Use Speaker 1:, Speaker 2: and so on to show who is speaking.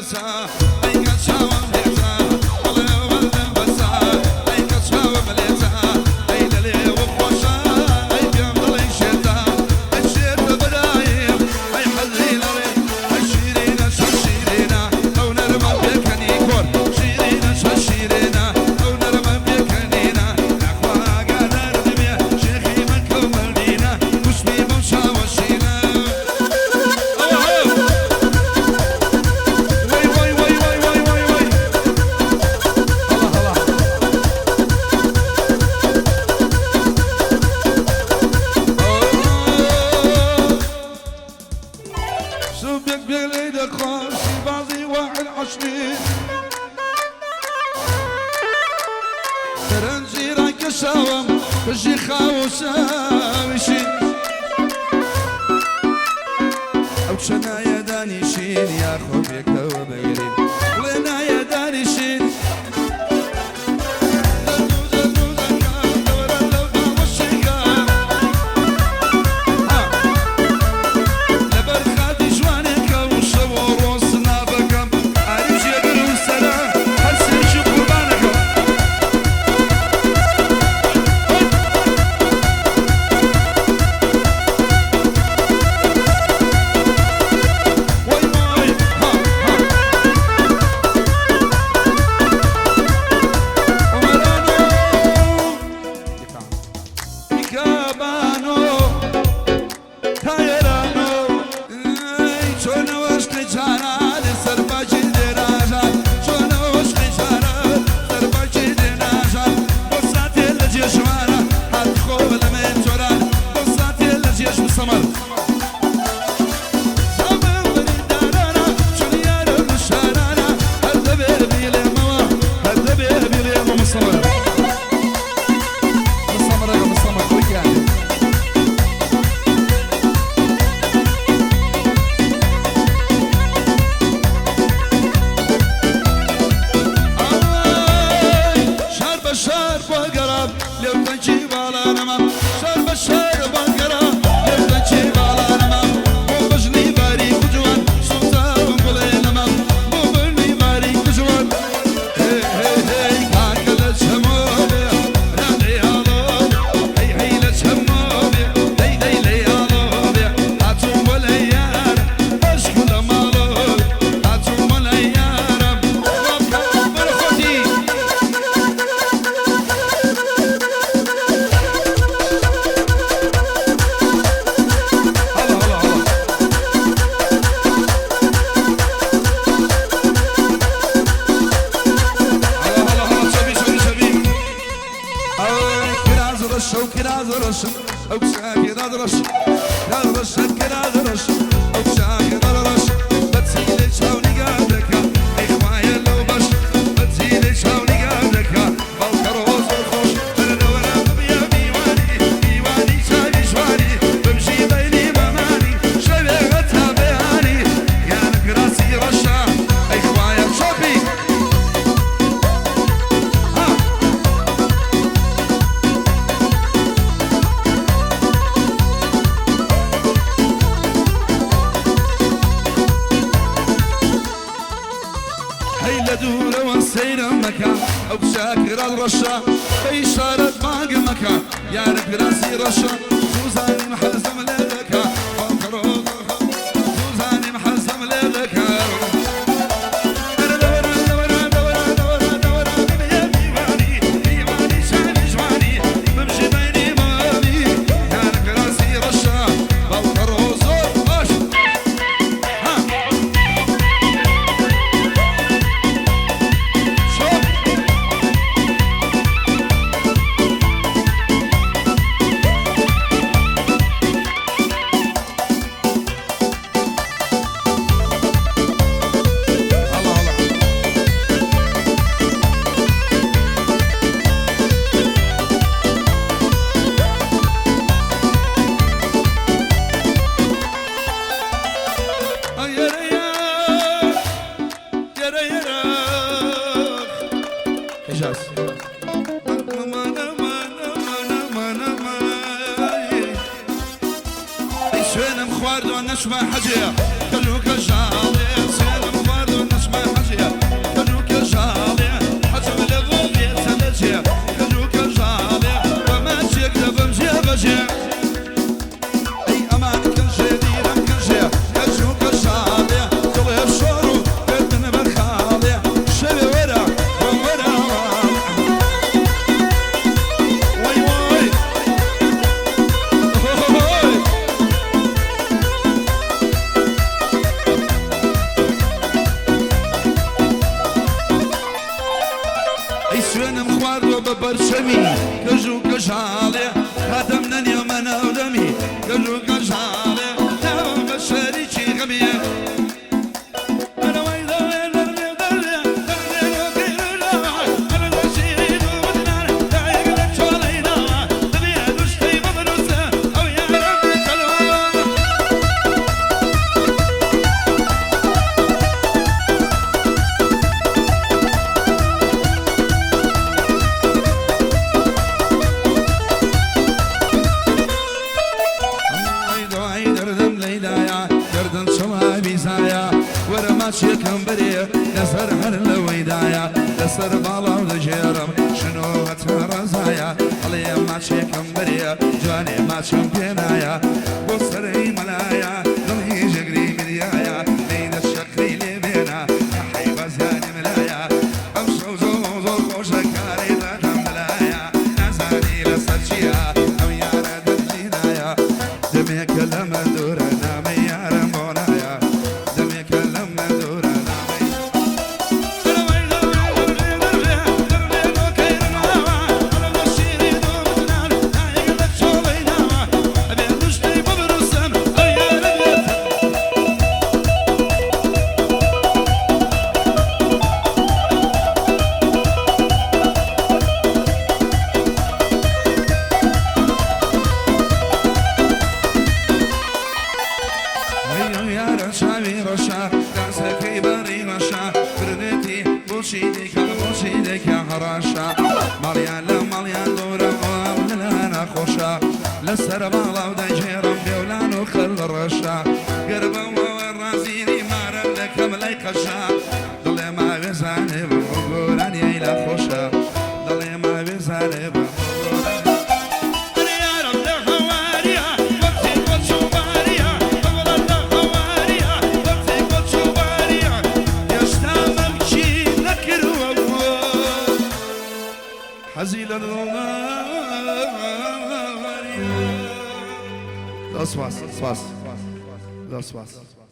Speaker 1: بسا أي كشاو مليزا الله ولد بسا أي كشاو مليزا أي للي وخوشا أي بيام ضلي شتا الشير بدايم أي حزين الشيرين ششيرين أو نرمى بكني كور شيرين ششيرين أو نرمى بكنينا نخوا قادر دمية شيخي من كملينا وشمي بمشا وشينا سبك بليدك خاشي بعضي واحد عشرين ترنجي راك شاوم بجي خاوساوشي او شنا يا دانيشين يا خوبك وبيرين ولنا يا دانيشين
Speaker 2: الرشا بإشارة باقي مكان يا رب راسي رشا سوزاني محزم لك فانكرو سوزاني محزم لك
Speaker 1: سوينا مخوارد ونشمع حجية كلوك الجالي سوينا مخوارد ونشمع
Speaker 2: حسينم خواردو ببرشمي كجو كجالي خاتمنا اليوم انا ودمي كجو كجالي لا بشريكي غبي شيكم بريه لسر هر الويدايا لسر بالا ودجيرم شنو هترزايا علي ما شيكم بريه جاني ما شمبينايا بصري ملايا ضلي جقري مريايا لين الشقري لي بينا حي بزاني ملايا امشو زوزو خوشكاري ذات ملايا نزاني لسرشيا او يا رد الجنايا دمي كلام دورة نامي يا رمونايا دمي كلام دورة لسر بالا ودجيرم بيولان وخل الرشا قربا والرازيني مارا لك ملاي قشا ضلي ما بيزاني بمقوران يلا خوشا ضلي ما بيزاني بمقوران انا يا رب ده خواريا وقتي قد شوباريا اولا ده خواريا وقتي قد شوباريا يشتامل شي ذكر وابو حزيل الله Das war's.